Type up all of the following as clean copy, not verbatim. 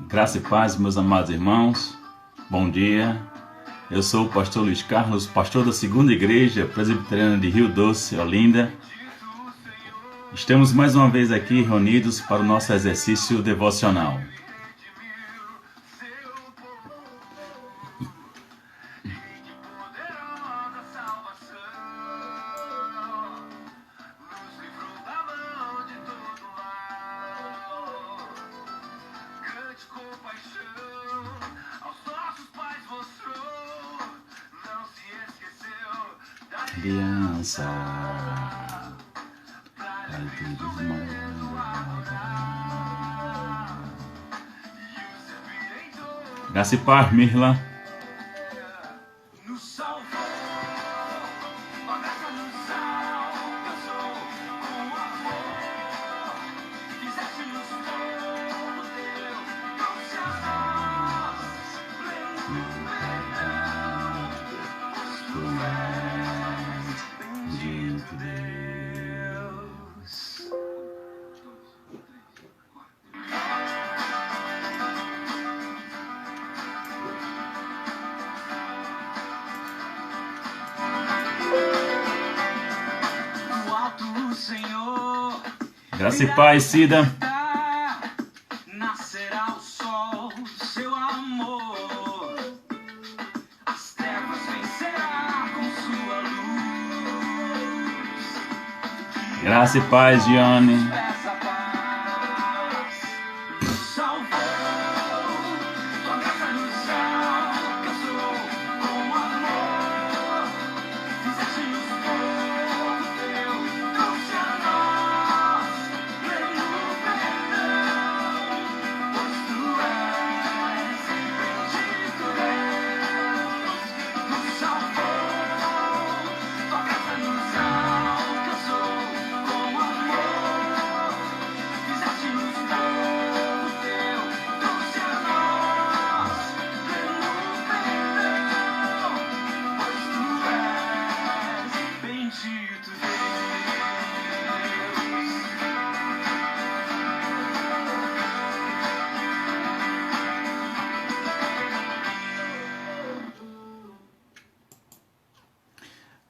Graça e paz, meus amados irmãos. Bom dia. Eu sou o pastor Luiz Carlos, pastor da Segunda Igreja Presbiteriana de Rio Doce, Olinda. Estamos mais uma vez aqui reunidos para o nosso exercício devocional. Criança, graça e paz, Mirla. Graça e paz, Cida. Nascerá o sol do seu amor, as trevas vencerá com sua luz. Graça e paz, Giane.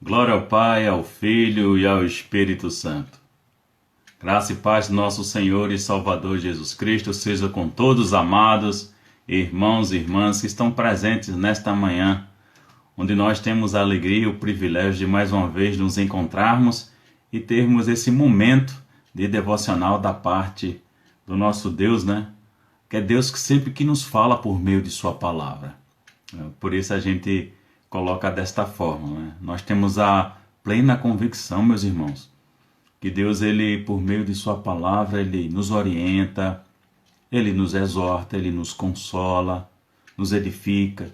Glória ao Pai, ao Filho e ao Espírito Santo. Graça e paz do nosso Senhor e Salvador Jesus Cristo seja com todos, amados irmãos e irmãs que estão presentes nesta manhã, onde nós temos a alegria e o privilégio de mais uma vez nos encontrarmos e termos esse momento de devocional da parte do nosso Deus, né? Que é Deus que sempre que nos fala por meio de sua palavra. Por isso a gente coloca desta forma, né? Nós temos a plena convicção, meus irmãos, que Deus, ele, por meio de sua palavra, ele nos orienta, ele nos exorta, ele nos consola, nos edifica.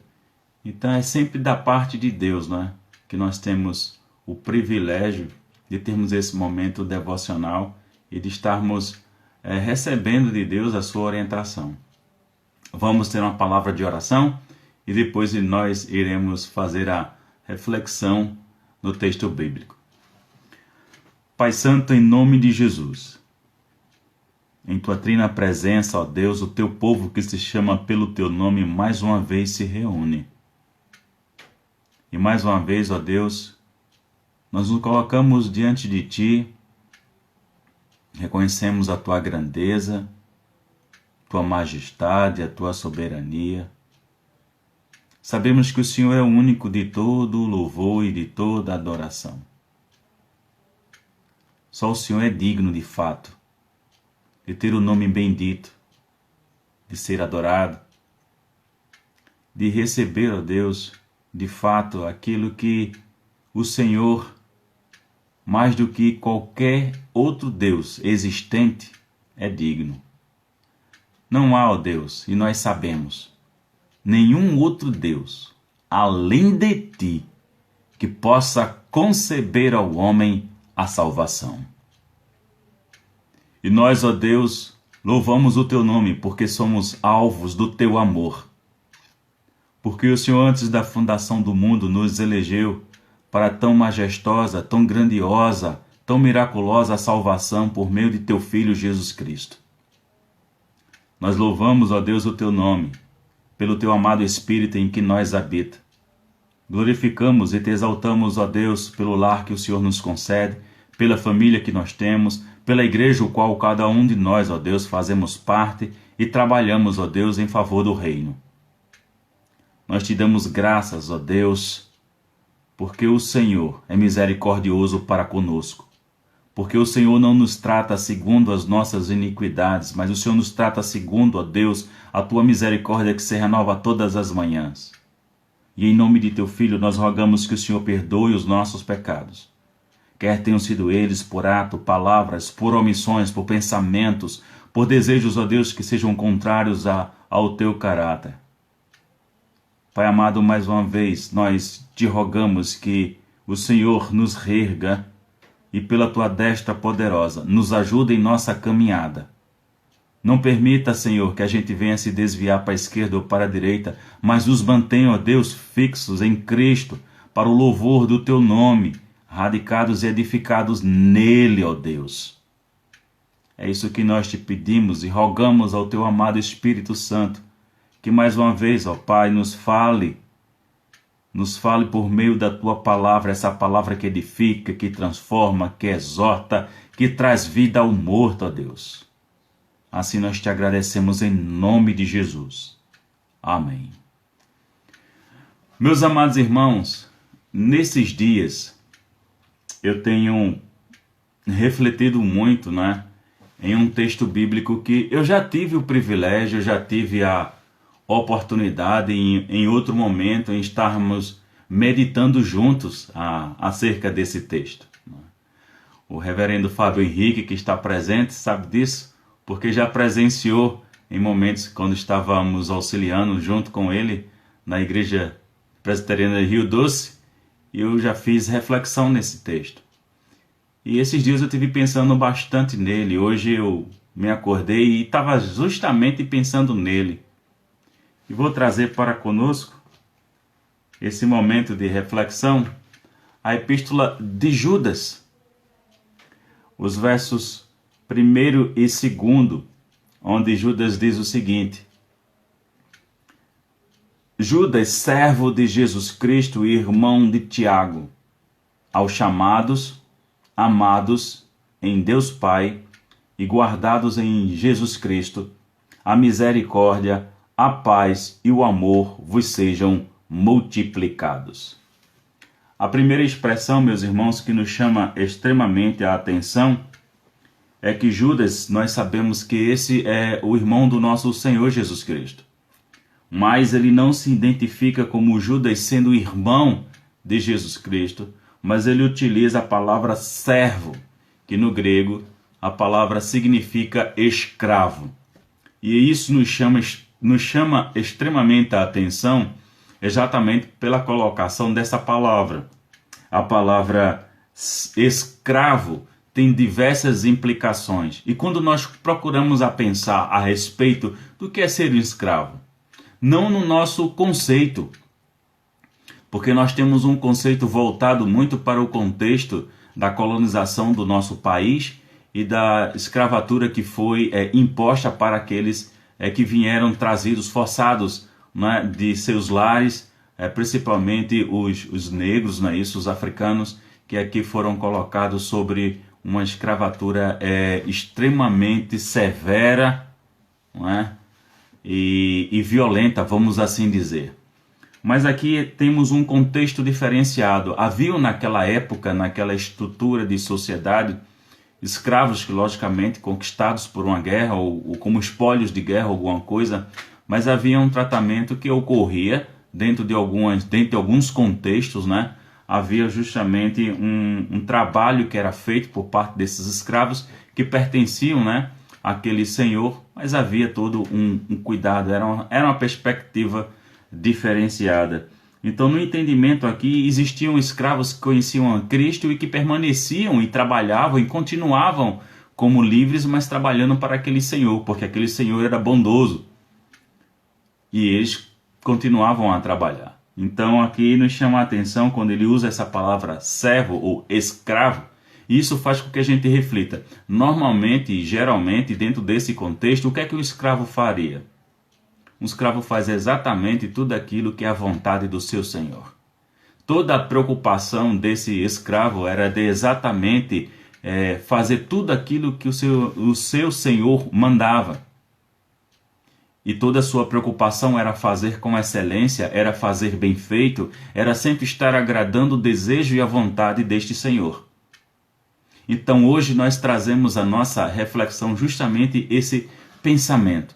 Então é sempre da parte de Deus, né, que nós temos o privilégio de termos esse momento devocional e de estarmos recebendo de Deus a sua orientação. Vamos ter uma palavra de oração e depois nós iremos fazer a reflexão no texto bíblico. Pai Santo, em nome de Jesus, em tua trina presença, ó Deus, o teu povo que se chama pelo teu nome mais uma vez se reúne. E mais uma vez, ó Deus, nós nos colocamos diante de ti, reconhecemos a tua grandeza, tua majestade, a tua soberania. Sabemos que o Senhor é o único de todo louvor e de toda adoração. Só o Senhor é digno, de fato, de ter o nome bendito, de ser adorado, de receber, ó Deus, de fato, aquilo que o Senhor, mais do que qualquer outro Deus existente, é digno. Não há, ó Deus, e nós sabemos, nenhum outro Deus, além de ti, que possa conceber ao homem a salvação. E nós, ó Deus, louvamos o teu nome, porque somos alvos do teu amor. Porque o Senhor, antes da fundação do mundo, nos elegeu para tão majestosa, tão grandiosa, tão miraculosa salvação por meio de teu Filho Jesus Cristo. Nós louvamos, ó Deus, o teu nome, pelo teu amado Espírito em que nós habita. Glorificamos e te exaltamos, ó Deus, pelo lar que o Senhor nos concede, pela família que nós temos, pela igreja o qual cada um de nós, ó Deus, fazemos parte e trabalhamos, ó Deus, em favor do reino. Nós te damos graças, ó Deus, porque o Senhor é misericordioso para conosco. Porque o Senhor não nos trata segundo as nossas iniquidades, mas o Senhor nos trata segundo, ó Deus, a tua misericórdia que se renova todas as manhãs. E em nome de teu Filho nós rogamos que o Senhor perdoe os nossos pecados. Quer tenham sido eles por ato, palavras, por omissões, por pensamentos, por desejos, ó Deus, que sejam contrários ao teu caráter. Pai amado, mais uma vez nós te rogamos que o Senhor nos reerga e pela tua destra poderosa nos ajude em nossa caminhada. Não permita, Senhor, que a gente venha se desviar para a esquerda ou para a direita, mas nos mantenha, ó Deus, fixos em Cristo, para o louvor do teu nome, radicados e edificados nele, ó Deus. É isso que nós te pedimos e rogamos ao teu amado Espírito Santo, que mais uma vez, ó Pai, nos fale por meio da tua palavra, essa palavra que edifica, que transforma, que exorta, que traz vida ao morto, ó Deus. Assim nós te agradecemos em nome de Jesus. Amém. Meus amados irmãos, nesses dias eu tenho refletido muito, em um texto bíblico que eu já tive o privilégio, já tive a oportunidade em outro momento em estarmos meditando juntos acerca desse texto. O reverendo Fábio Henrique, que está presente, sabe disso, porque já presenciou em momentos quando estávamos auxiliando junto com ele na Igreja Presbiteriana de Rio Doce, e eu já fiz reflexão nesse texto. E esses dias eu estive pensando bastante nele. Hoje eu me acordei e estava justamente pensando nele. E vou trazer para conosco esse momento de reflexão, a epístola de Judas, os versos 1º e 2º, onde Judas diz o seguinte: Judas, servo de Jesus Cristo e irmão de Tiago, aos chamados, amados em Deus Pai e guardados em Jesus Cristo, a misericórdia, a paz e o amor vos sejam multiplicados. A primeira expressão, meus irmãos, que nos chama extremamente a atenção é que Judas, nós sabemos que esse é o irmão do nosso Senhor Jesus Cristo. Mas ele não se identifica como Judas sendo irmão de Jesus Cristo, mas ele utiliza a palavra servo, que no grego a palavra significa escravo. E isso nos chama extremamente a atenção exatamente pela colocação dessa palavra. A palavra escravo tem diversas implicações. E quando nós procuramos a pensar a respeito do que é ser um escravo, não no nosso conceito, porque nós temos um conceito voltado muito para o contexto da colonização do nosso país e da escravatura que foi imposta para aqueles que vieram trazidos, forçados, de seus lares, principalmente os negros, os africanos, que aqui foram colocados sobre uma escravatura extremamente severa, e violenta, vamos assim dizer. Mas aqui temos um contexto diferenciado. Havia naquela época, naquela estrutura de sociedade, escravos que logicamente conquistados por uma guerra ou como espólios de guerra, alguma coisa, mas havia um tratamento que ocorria dentro de alguns contextos, Havia justamente um trabalho que era feito por parte desses escravos que pertenciam, àquele senhor, mas havia todo um cuidado, era uma perspectiva diferenciada. Então, no entendimento aqui, existiam escravos que conheciam a Cristo e que permaneciam e trabalhavam e continuavam como livres, mas trabalhando para aquele senhor, porque aquele senhor era bondoso. E eles continuavam a trabalhar. Então, aqui nos chama a atenção, quando ele usa essa palavra servo ou escravo, E isso faz com que a gente reflita. Normalmente e geralmente, dentro desse contexto, o que é que o escravo faria? Um escravo faz exatamente tudo aquilo que é a vontade do seu senhor. Toda a preocupação desse escravo era de exatamente fazer tudo aquilo que o seu senhor mandava. E toda a sua preocupação era fazer com excelência, era fazer bem feito, era sempre estar agradando o desejo e a vontade deste senhor. Então hoje nós trazemos à nossa reflexão justamente esse pensamento.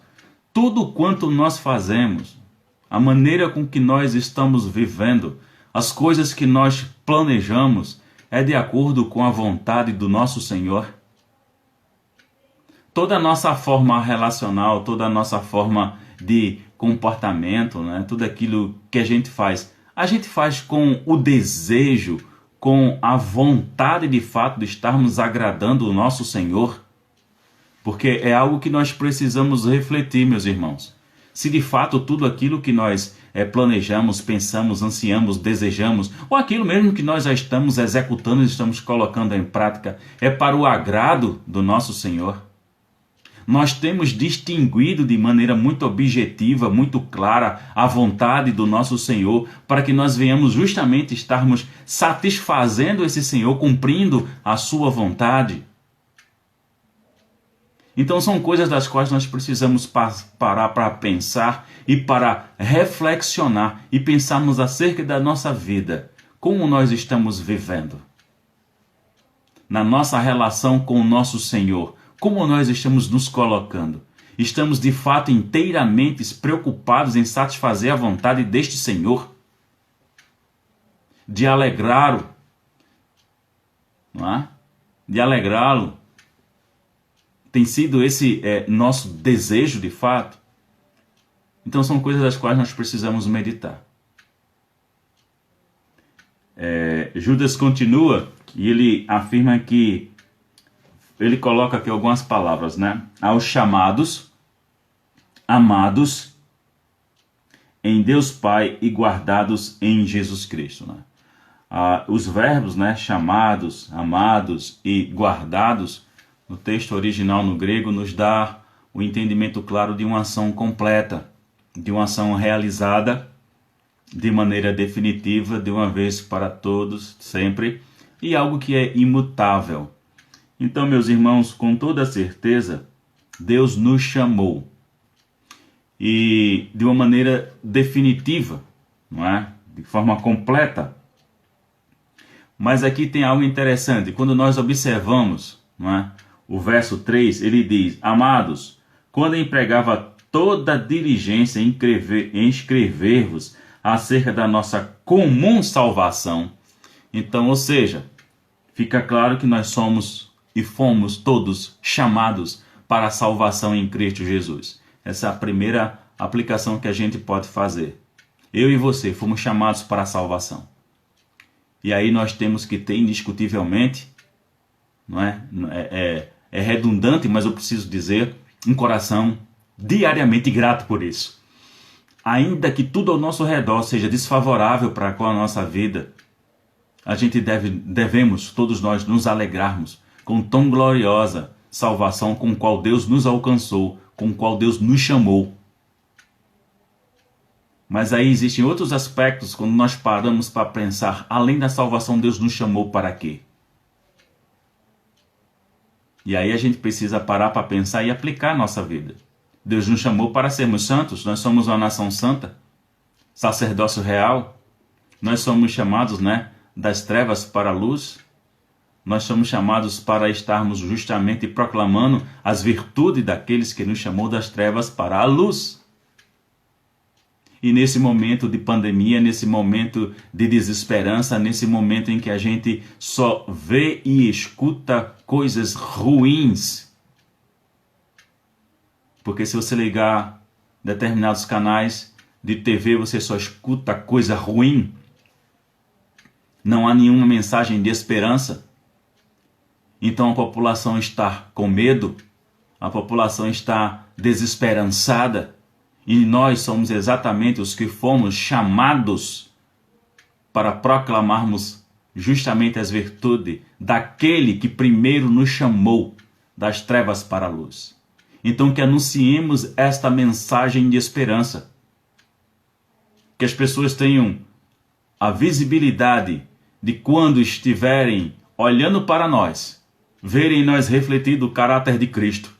Tudo quanto nós fazemos, a maneira com que nós estamos vivendo, as coisas que nós planejamos, é de acordo com a vontade do nosso Senhor? Toda a nossa forma relacional, toda a nossa forma de comportamento, né? Tudo aquilo que a gente faz com o desejo, com a vontade de fato de estarmos agradando o nosso Senhor? Porque é algo que nós precisamos refletir, meus irmãos. Se de fato tudo aquilo que nós planejamos, pensamos, ansiamos, desejamos, ou aquilo mesmo que nós já estamos executando e estamos colocando em prática, é para o agrado do nosso Senhor. Nós temos distinguido de maneira muito objetiva, muito clara, a vontade do nosso Senhor, para que nós venhamos justamente estarmos satisfazendo esse Senhor, cumprindo a sua vontade. Então são coisas das quais nós precisamos parar para pensar e para reflexionar e pensarmos acerca da nossa vida, como nós estamos vivendo. Na nossa relação com o nosso Senhor, como nós estamos nos colocando. Estamos de fato inteiramente preocupados em satisfazer a vontade deste Senhor, de alegrá-lo, não é? De alegrá-lo. Tem sido esse nosso desejo de fato? Então são coisas das quais nós precisamos meditar. Judas continua e ele afirma que, ele coloca aqui algumas palavras, né? Aos chamados, amados em Deus Pai e guardados em Jesus Cristo, né? Os verbos, né? Chamados, amados e guardados, no texto original no grego, nos dá o entendimento claro de uma ação completa, de uma ação realizada de maneira definitiva, de uma vez para todos, sempre, e algo que é imutável. Então, meus irmãos, com toda certeza, Deus nos chamou, e de uma maneira definitiva, não é? De forma completa. Mas aqui tem algo interessante, quando nós observamos, não é? O verso 3, ele diz: amados, quando empregava toda diligência em escrever-vos acerca da nossa comum salvação. Então, ou seja, fica claro que nós somos e fomos todos chamados para a salvação em Cristo Jesus. Essa é a primeira aplicação que a gente pode fazer. Eu e você fomos chamados para a salvação. E aí nós temos que ter indiscutivelmente, não é? É redundante, mas eu preciso dizer, um coração diariamente grato por isso. Ainda que tudo ao nosso redor seja desfavorável para com a nossa vida, a gente devemos, todos nós, nos alegrarmos com tão gloriosa salvação com qual Deus nos alcançou, com qual Deus nos chamou. Mas aí existem outros aspectos quando nós paramos para pensar, além da salvação, Deus nos chamou para quê? E aí a gente precisa parar para pensar e aplicar a nossa vida. Deus nos chamou para sermos santos, nós somos uma nação santa, sacerdócio real, nós somos chamados, né, das trevas para a luz, nós somos chamados para estarmos justamente proclamando as virtudes daqueles que nos chamou das trevas para a luz. E nesse momento de pandemia, nesse momento de desesperança, nesse momento em que a gente só vê e escuta coisas ruins, porque se você ligar determinados canais de TV, você só escuta coisa ruim, não há nenhuma mensagem de esperança. Então a população está com medo, a população está desesperançada, e nós somos exatamente os que fomos chamados para proclamarmos justamente as virtudes daquele que primeiro nos chamou das trevas para a luz. Então que anunciemos esta mensagem de esperança. Que as pessoas tenham a visibilidade de quando estiverem olhando para nós, verem em nós refletido o caráter de Cristo.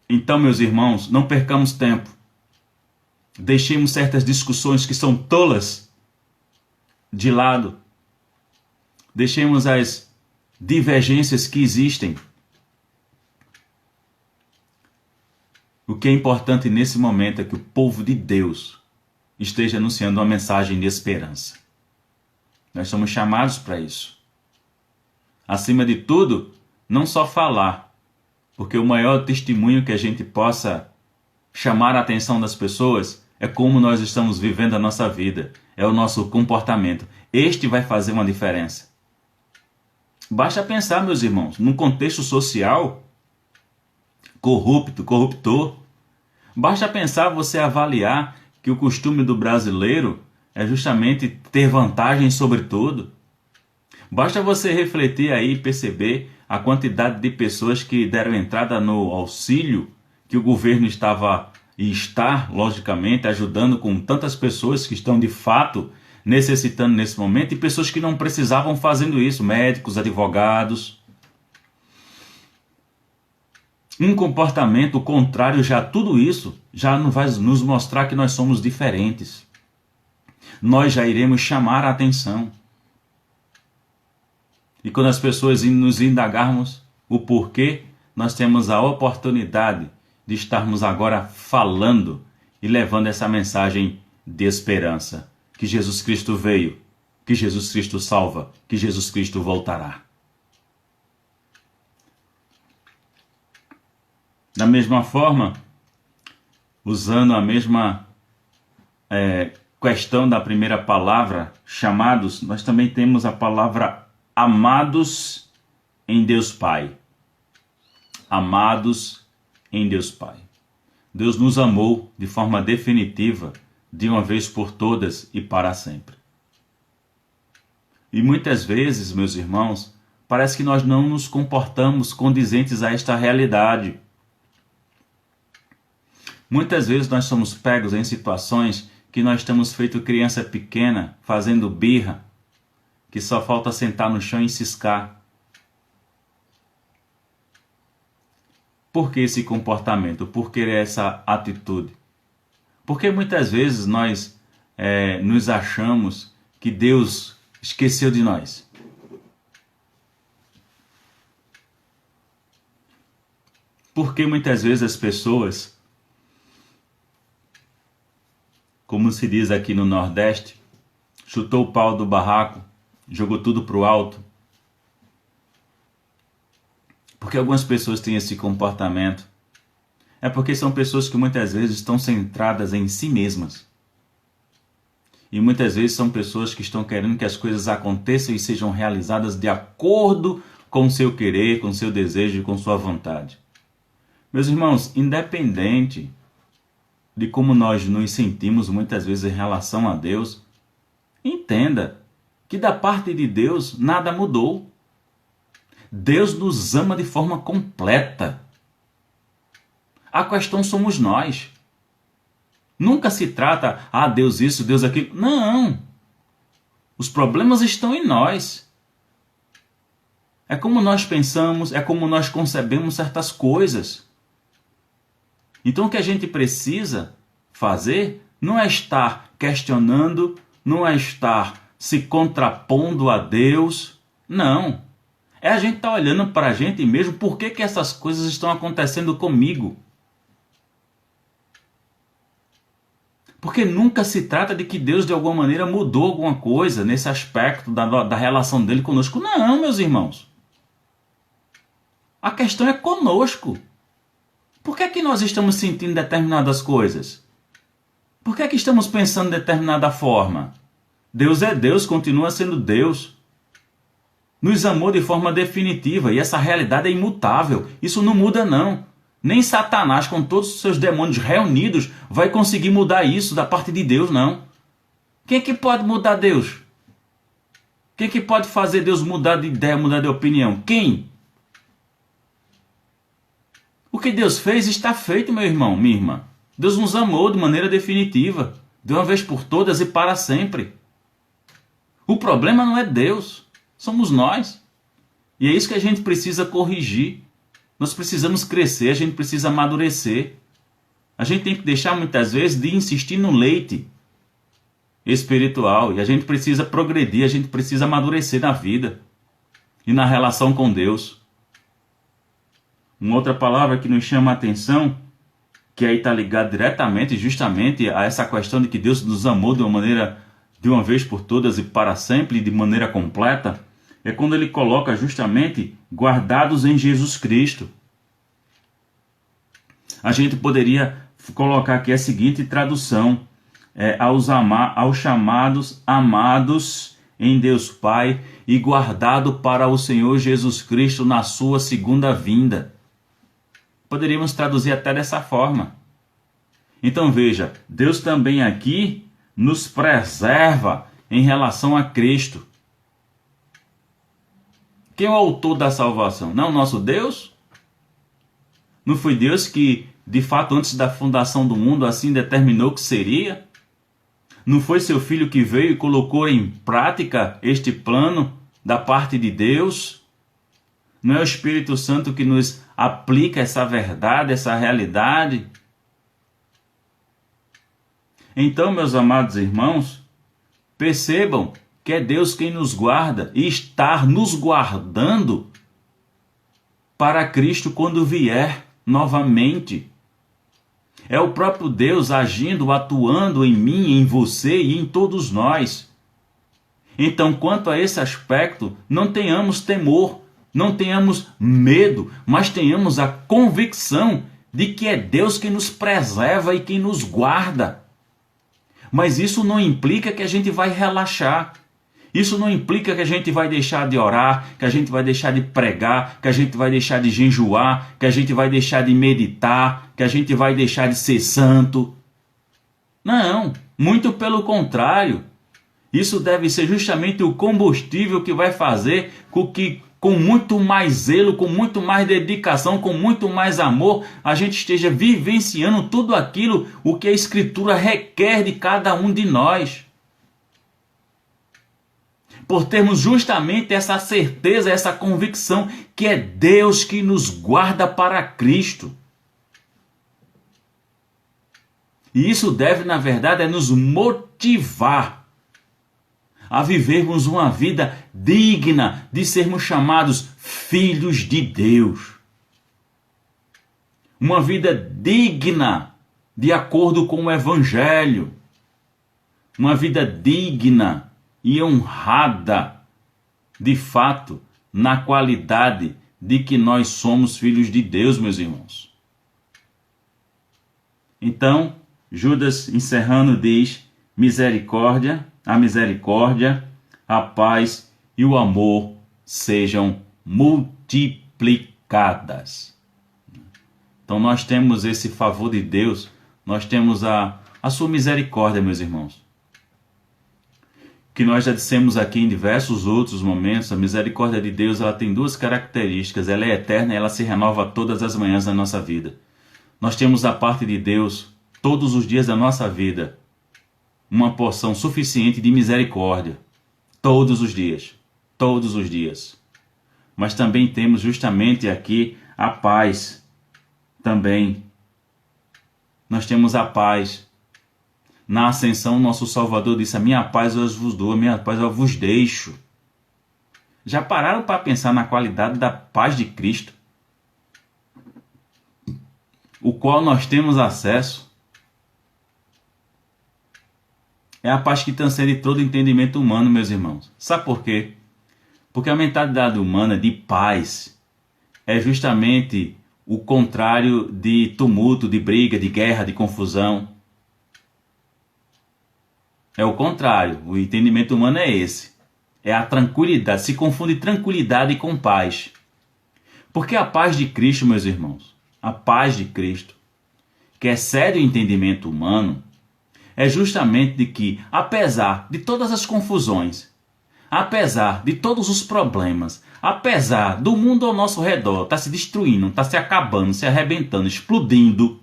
Então, meus irmãos, não percamos tempo. Deixemos certas discussões que são tolas de lado. Deixemos as divergências que existem. O que é importante nesse momento é que o povo de Deus esteja anunciando uma mensagem de esperança. Nós somos chamados para isso. Acima de tudo, não só falar, porque o maior testemunho que a gente possa chamar a atenção das pessoas é como nós estamos vivendo a nossa vida, é o nosso comportamento. Este vai fazer uma diferença. Basta pensar, meus irmãos, num contexto social corruptor. Basta pensar, você avaliar que o costume do brasileiro é justamente ter vantagem sobre tudo. Basta você refletir aí e perceber a quantidade de pessoas que deram entrada no auxílio que o governo estava e está, logicamente, ajudando com tantas pessoas que estão de fato necessitando nesse momento e pessoas que não precisavam fazendo isso, médicos, advogados. Um comportamento contrário já a tudo isso já não vai nos mostrar que nós somos diferentes. Nós já iremos chamar a atenção. E quando as pessoas nos indagarmos o porquê, nós temos a oportunidade de estarmos agora falando e levando essa mensagem de esperança. Que Jesus Cristo veio, que Jesus Cristo salva, que Jesus Cristo voltará. Da mesma forma, usando a mesma questão da primeira palavra, chamados, nós também temos a palavra amados em Deus Pai. Amados em Deus Pai. Deus nos amou de forma definitiva, de uma vez por todas e para sempre. E muitas vezes, meus irmãos, parece que nós não nos comportamos condizentes a esta realidade. Muitas vezes nós somos pegos em situações que nós temos feito criança pequena, fazendo birra, que só falta sentar no chão e ciscar. Por que esse comportamento? Por que essa atitude? Porque muitas vezes nós nos achamos que Deus esqueceu de nós. Porque muitas vezes as pessoas, como se diz aqui no Nordeste, chutou o pau do barraco, jogou tudo para o alto. Porque algumas pessoas têm esse comportamento. É porque são pessoas que muitas vezes estão centradas em si mesmas. E muitas vezes são pessoas que estão querendo que as coisas aconteçam e sejam realizadas de acordo com o seu querer, com o seu desejo e com sua vontade. Meus irmãos, independente de como nós nos sentimos muitas vezes em relação a Deus, entenda que da parte de Deus nada mudou. Deus nos ama de forma completa. A questão somos nós. Nunca se trata, Deus isso, Deus aquilo. Não. Os problemas estão em nós. É como nós pensamos, é como nós concebemos certas coisas. Então o que a gente precisa fazer não é estar questionando, não é estar se contrapondo a Deus. Não. É a gente estar olhando para a gente mesmo, por que essas coisas estão acontecendo comigo? Porque nunca se trata de que Deus de alguma maneira mudou alguma coisa nesse aspecto da relação dele conosco. Não, meus irmãos. A questão é conosco. Por que é que nós estamos sentindo determinadas coisas? Por que é que estamos pensando de determinada forma? Deus é Deus, continua sendo Deus. Nos amou de forma definitiva e essa realidade é imutável. Isso não muda não. Nem Satanás, com todos os seus demônios reunidos, vai conseguir mudar isso da parte de Deus, não. Quem é que pode mudar Deus? Quem que pode fazer Deus mudar de ideia, mudar de opinião? Quem? O que Deus fez está feito, meu irmão, minha irmã. Deus nos amou de maneira definitiva, de uma vez por todas e para sempre. O problema não é Deus, somos nós. E é isso que a gente precisa corrigir. Nós precisamos crescer, a gente precisa amadurecer. A gente tem que deixar muitas vezes de insistir no leite espiritual. E a gente precisa progredir, a gente precisa amadurecer na vida e na relação com Deus. Uma outra palavra que nos chama a atenção, que aí está ligada diretamente, justamente a essa questão de que Deus nos amou de uma maneira, de uma vez por todas e para sempre, de maneira completa, é quando ele coloca justamente guardados em Jesus Cristo. A gente poderia colocar aqui a seguinte tradução, aos chamados amados em Deus Pai e guardado para o Senhor Jesus Cristo na sua segunda vinda. Poderíamos traduzir até dessa forma. Então veja, Deus também aqui nos preserva em relação a Cristo. Quem é o autor da salvação? Não o nosso Deus? Não foi Deus que, de fato, antes da fundação do mundo, assim determinou que seria? Não foi seu Filho que veio e colocou em prática este plano da parte de Deus? Não é o Espírito Santo que nos aplica essa verdade, essa realidade? Então, meus amados irmãos, percebam que é Deus quem nos guarda e está nos guardando para Cristo quando vier novamente. É o próprio Deus agindo, atuando em mim, em você e em todos nós. Então, quanto a esse aspecto, não tenhamos temor, não tenhamos medo, mas tenhamos a convicção de que é Deus quem nos preserva e quem nos guarda. Mas isso não implica que a gente vai relaxar. Isso não implica que a gente vai deixar de orar, que a gente vai deixar de pregar, que a gente vai deixar de jejuar, que a gente vai deixar de meditar, que a gente vai deixar de ser santo. Não, muito pelo contrário. Isso deve ser justamente o combustível que vai fazer com que, com muito mais zelo, com muito mais dedicação, com muito mais amor, a gente esteja vivenciando tudo aquilo o que a Escritura requer de cada um de nós. Por termos justamente essa certeza, essa convicção que é Deus que nos guarda para Cristo. E isso deve, na verdade, nos motivar a vivermos uma vida digna de sermos chamados filhos de Deus. Uma vida digna de acordo com o Evangelho. Uma vida digna e honrada, de fato, na qualidade de que nós somos filhos de Deus, meus irmãos. Então, Judas, encerrando, diz: a misericórdia, a paz e o amor sejam multiplicadas. Então nós temos esse favor de Deus, nós temos a sua misericórdia, meus irmãos. Que nós já dissemos aqui em diversos outros momentos, a misericórdia de Deus ela tem duas características: ela é eterna e ela se renova todas as manhãs da nossa vida. Nós temos da parte de Deus, todos os dias da nossa vida, uma porção suficiente de misericórdia. Todos os dias. Todos os dias. Mas também temos justamente aqui a paz. Também. Nós temos a paz. Na ascensão, nosso Salvador disse: a minha paz eu vos dou, a minha paz eu vos deixo. Já pararam para pensar na qualidade da paz de Cristo? O qual nós temos acesso. É a paz que transcende todo entendimento humano, meus irmãos. Sabe por quê? Porque a mentalidade humana de paz é justamente o contrário de tumulto, de briga, de guerra, de confusão. É o contrário. O entendimento humano é esse. É a tranquilidade. Se confunde tranquilidade com paz. Porque a paz de Cristo, meus irmãos, a paz de Cristo, que excede o entendimento humano, é justamente de que, apesar de todas as confusões, apesar de todos os problemas, apesar do mundo ao nosso redor estar se destruindo, estar se acabando, se arrebentando, explodindo,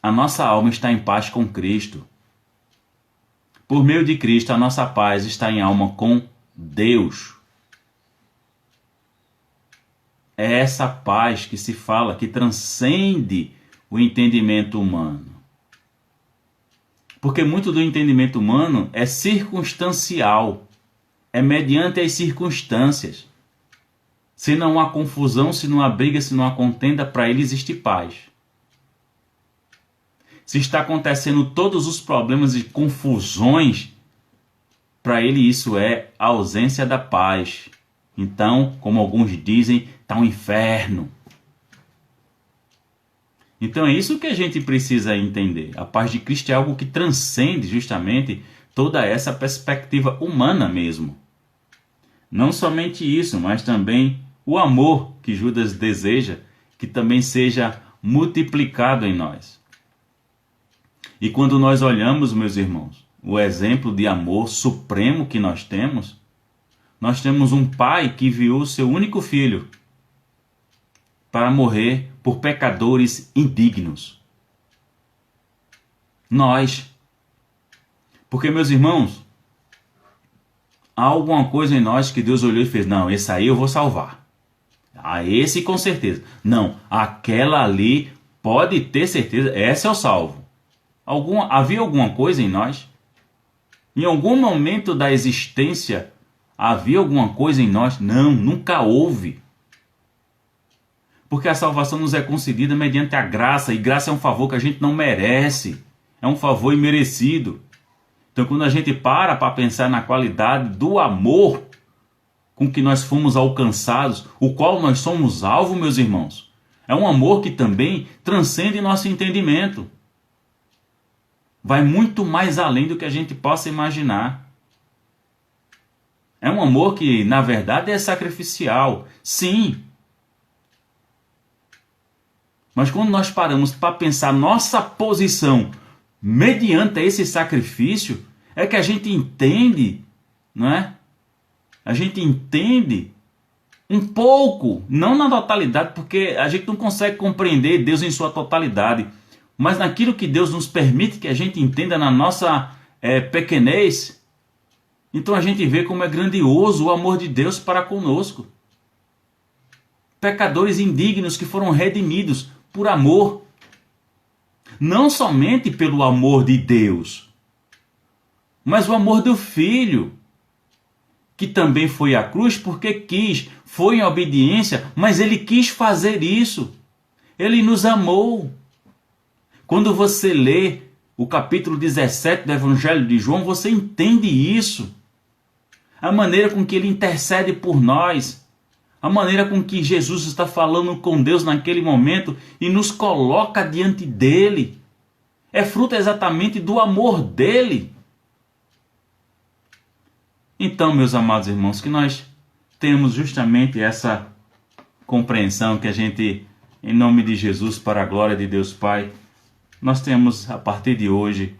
a nossa alma está em paz com Cristo. Por meio de Cristo, a nossa paz está em alma com Deus. É essa paz que se fala, que transcende o entendimento humano. Porque muito do entendimento humano é circunstancial, é mediante as circunstâncias. Se não há confusão, se não há briga, se não há contenda, para ele existe paz. Se está acontecendo todos os problemas e confusões, para ele isso é a ausência da paz. Então, como alguns dizem, está um inferno. Então é isso que a gente precisa entender. A paz de Cristo é algo que transcende justamente toda essa perspectiva humana mesmo. Não somente isso, mas também o amor que Judas deseja que também seja multiplicado em nós. E quando nós olhamos, meus irmãos, o exemplo de amor supremo que nós temos um pai que enviou o seu único filho para morrer por pecadores indignos. Nós. Porque, meus irmãos, há alguma coisa em nós que Deus olhou e fez, não, esse aí eu vou salvar. Ah, esse com certeza. Não, aquela ali pode ter certeza, essa eu salvo. Havia alguma coisa em nós? Em algum momento da existência, havia alguma coisa em nós? Não, nunca houve. Porque a salvação nos é concedida mediante a graça, e graça é um favor que a gente não merece. É um favor imerecido. Então, quando a gente para pensar na qualidade do amor com que nós fomos alcançados, o qual nós somos alvo, meus irmãos, é um amor que também transcende nosso entendimento. Vai muito mais além do que a gente possa imaginar. É um amor que, na verdade, é sacrificial. Sim. Mas quando nós paramos para pensar nossa posição mediante esse sacrifício, é que a gente entende, não é? A gente entende um pouco, não na totalidade, porque a gente não consegue compreender Deus em sua totalidade, mas naquilo que Deus nos permite que a gente entenda na nossa pequenez. Então a gente vê como é grandioso o amor de Deus para conosco. Pecadores indignos que foram redimidos por amor. Não somente pelo amor de Deus, mas o amor do Filho, que também foi à cruz porque quis, foi em obediência, mas ele quis fazer isso. Ele nos amou. Quando você lê o capítulo 17 do Evangelho de João, você entende isso. A maneira com que ele intercede por nós. A maneira com que Jesus está falando com Deus naquele momento e nos coloca diante dele. É fruto exatamente do amor dele. Então, meus amados irmãos, que nós temos justamente essa compreensão que a gente, em nome de Jesus, para a glória de Deus Pai, nós temos, a partir de hoje,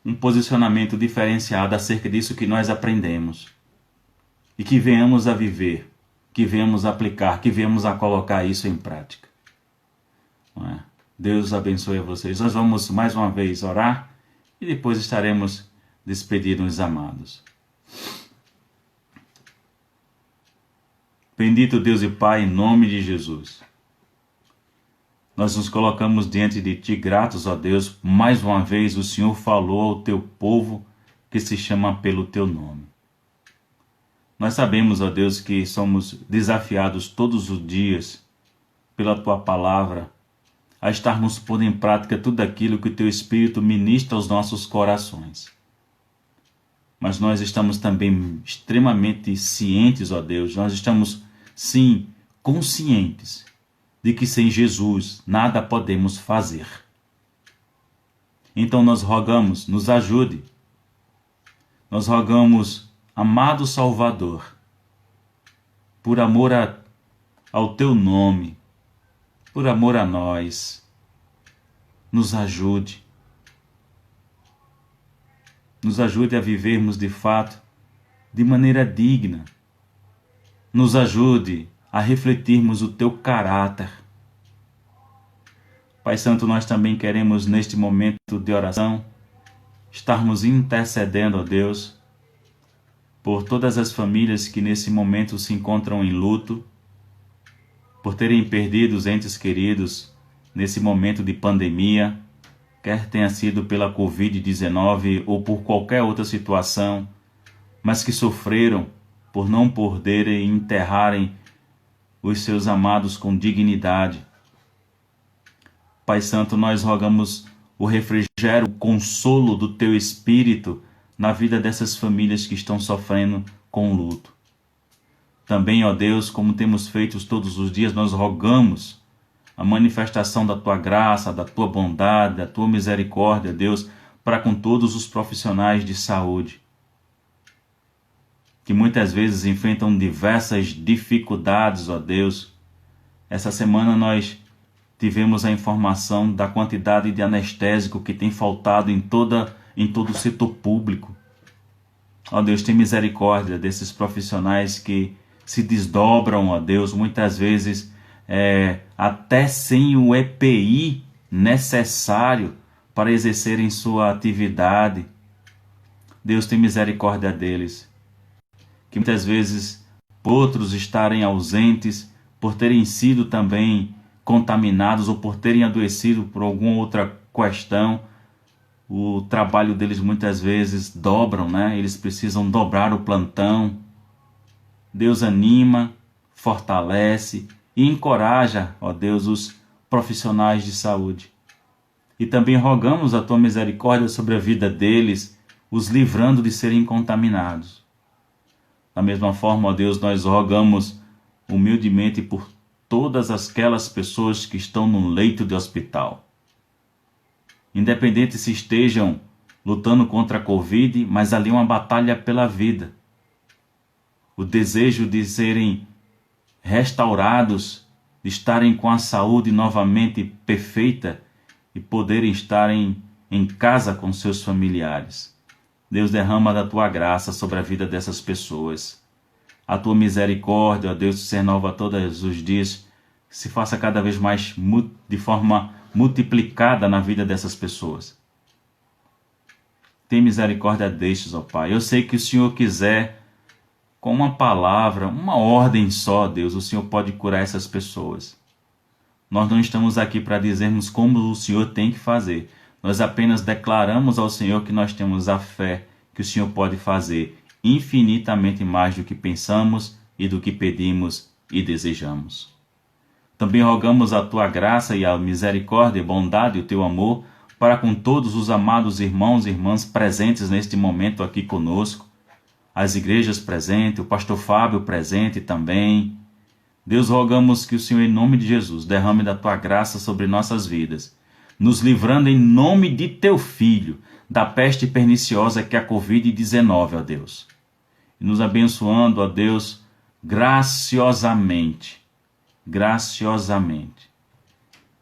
um posicionamento diferenciado acerca disso que nós aprendemos. E que venhamos a viver, que venhamos a aplicar, que venhamos a colocar isso em prática. Não é? Deus abençoe a vocês. Nós vamos mais uma vez orar e depois estaremos despedindo os amados. Bendito Deus e Pai, em nome de Jesus. Nós nos colocamos diante de Ti, gratos a Deus. Mais uma vez o Senhor falou ao Teu povo que se chama pelo Teu nome. Nós sabemos, ó Deus, que somos desafiados todos os dias pela Tua palavra a estarmos pondo em prática tudo aquilo que o Teu Espírito ministra aos nossos corações. Mas nós estamos também extremamente cientes, ó Deus, nós estamos, sim, conscientes de que sem Jesus nada podemos fazer. Então nós rogamos, nos ajude. Nós rogamos, amado Salvador, por amor ao Teu nome, por amor a nós, nos ajude. Nos ajude a vivermos de fato de maneira digna. Nos ajude a refletirmos o teu caráter. Pai Santo, nós também queremos neste momento de oração estarmos intercedendo, ó Deus, por todas as famílias que nesse momento se encontram em luto, por terem perdido os entes queridos nesse momento de pandemia, quer tenha sido pela Covid-19 ou por qualquer outra situação, mas que sofreram por não poderem enterrarem os seus amados com dignidade. Pai Santo, nós rogamos o refrigério, o consolo do Teu Espírito na vida dessas famílias que estão sofrendo com luto. Também, ó Deus, como temos feito todos os dias, nós rogamos a manifestação da Tua graça, da Tua bondade, da Tua misericórdia, Deus, para com todos os profissionais de saúde, que muitas vezes enfrentam diversas dificuldades, ó Deus. Essa semana nós tivemos a informação da quantidade de anestésico que tem faltado em todo o setor público. Ó Deus, tem misericórdia desses profissionais que se desdobram, ó Deus, muitas vezes até sem o EPI necessário para exercerem sua atividade. Deus, tem misericórdia deles, que muitas vezes por outros estarem ausentes, por terem sido também contaminados ou por terem adoecido por alguma outra questão, o trabalho deles muitas vezes dobram, né? Eles precisam dobrar o plantão. Deus anima, fortalece e encoraja, ó Deus, os profissionais de saúde. E também rogamos a Tua misericórdia sobre a vida deles, os livrando de serem contaminados. Da mesma forma, ó Deus, nós rogamos humildemente por todas aquelas pessoas que estão no leito de hospital. Independente se estejam lutando contra a Covid, mas ali é uma batalha pela vida. O desejo de serem restaurados, de estarem com a saúde novamente perfeita e poderem estarem em casa com seus familiares. Deus, derrama da Tua graça sobre a vida dessas pessoas. A Tua misericórdia, ó Deus, se renova todos os dias, se faça cada vez mais de forma multiplicada na vida dessas pessoas. Tem misericórdia destes, ó Pai. Eu sei que o Senhor quiser, com uma palavra, uma ordem só, Deus, o Senhor pode curar essas pessoas. Nós não estamos aqui para dizermos como o Senhor tem que fazer. Nós apenas declaramos ao Senhor que nós temos a fé que o Senhor pode fazer infinitamente mais do que pensamos e do que pedimos e desejamos. Também rogamos a Tua graça e a misericórdia, a bondade e o Teu amor para com todos os amados irmãos e irmãs presentes neste momento aqui conosco, as igrejas presentes, o pastor Fábio presente também. Deus, rogamos que o Senhor, em nome de Jesus, derrame da Tua graça sobre nossas vidas, nos livrando em nome de Teu Filho da peste perniciosa que é a Covid-19, ó Deus. E nos abençoando, ó Deus, graciosamente,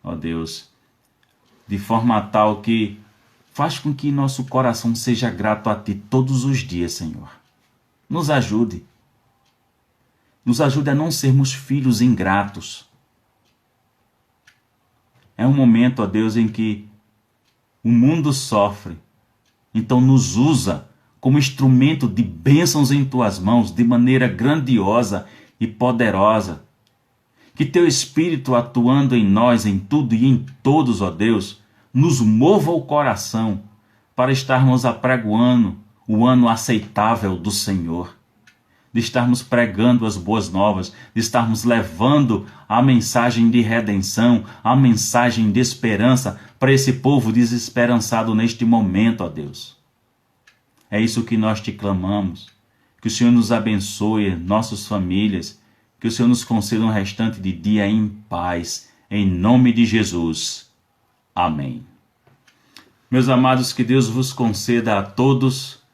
ó Deus, de forma tal que faz com que nosso coração seja grato a Ti todos os dias, Senhor. Nos ajude. Nos ajude a não sermos filhos ingratos. É um momento, ó Deus, em que o mundo sofre. Então nos usa como instrumento de bênçãos em Tuas mãos, de maneira grandiosa e poderosa. Que Teu Espírito, atuando em nós, em tudo e em todos, ó Deus, nos mova o coração para estarmos apregoando o ano aceitável do Senhor, de estarmos pregando as boas novas, de estarmos levando a mensagem de redenção, a mensagem de esperança para esse povo desesperançado neste momento, ó Deus. É isso que nós Te clamamos, que o Senhor nos abençoe, nossas famílias, que o Senhor nos conceda um restante de dia em paz, em nome de Jesus. Amém. Meus amados, que Deus vos conceda a todos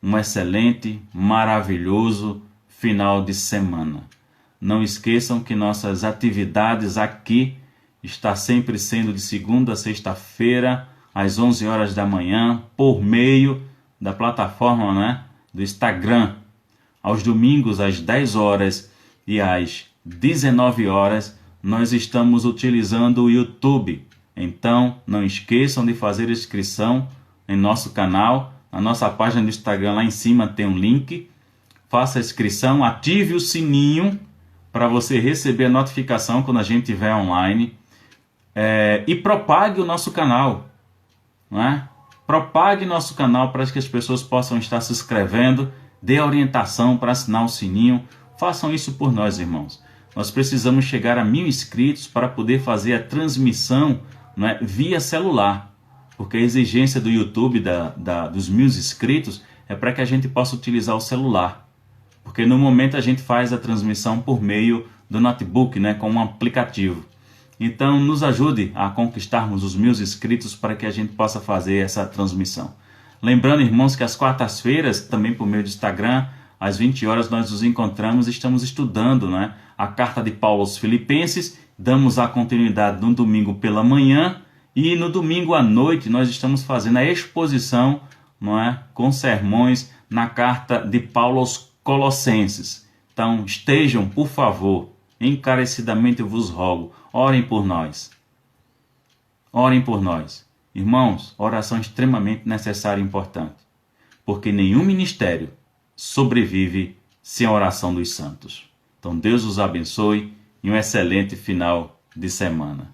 um excelente, maravilhoso final de semana. Não esqueçam que nossas atividades aqui está sempre sendo de segunda a sexta-feira, às 11 horas da manhã, por meio da plataforma, né, do Instagram. Aos domingos, às 10 horas e às 19 horas, nós estamos utilizando o YouTube. Então, não esqueçam de fazer inscrição em nosso canal. Na nossa página do Instagram, lá em cima tem um link. Faça a inscrição, ative o sininho para você receber a notificação quando a gente estiver online. E propague o nosso canal, não é? Propague nosso canal para que as pessoas possam estar se inscrevendo. Dê orientação para assinar o sininho. Façam isso por nós, irmãos. Nós precisamos chegar a 1000 inscritos para poder fazer a transmissão, não é, via celular. Porque a exigência do YouTube dos 1000 inscritos é para que a gente possa utilizar o celular. Porque no momento a gente faz a transmissão por meio do notebook, né, com um aplicativo. Então nos ajude a conquistarmos os 1000 inscritos para que a gente possa fazer essa transmissão. Lembrando, irmãos, que às quartas-feiras, também por meio do Instagram, às 20 horas nós nos encontramos e estamos estudando, né, a carta de Paulo aos Filipenses. Damos a continuidade no domingo pela manhã e no domingo à noite nós estamos fazendo a exposição, não é, com sermões na carta de Paulo aos Colossenses. Então estejam, por favor, encarecidamente eu vos rogo, orem por nós. Orem por nós. Irmãos, oração é extremamente necessária e importante, porque nenhum ministério sobrevive sem a oração dos santos. Então Deus os abençoe e um excelente final de semana.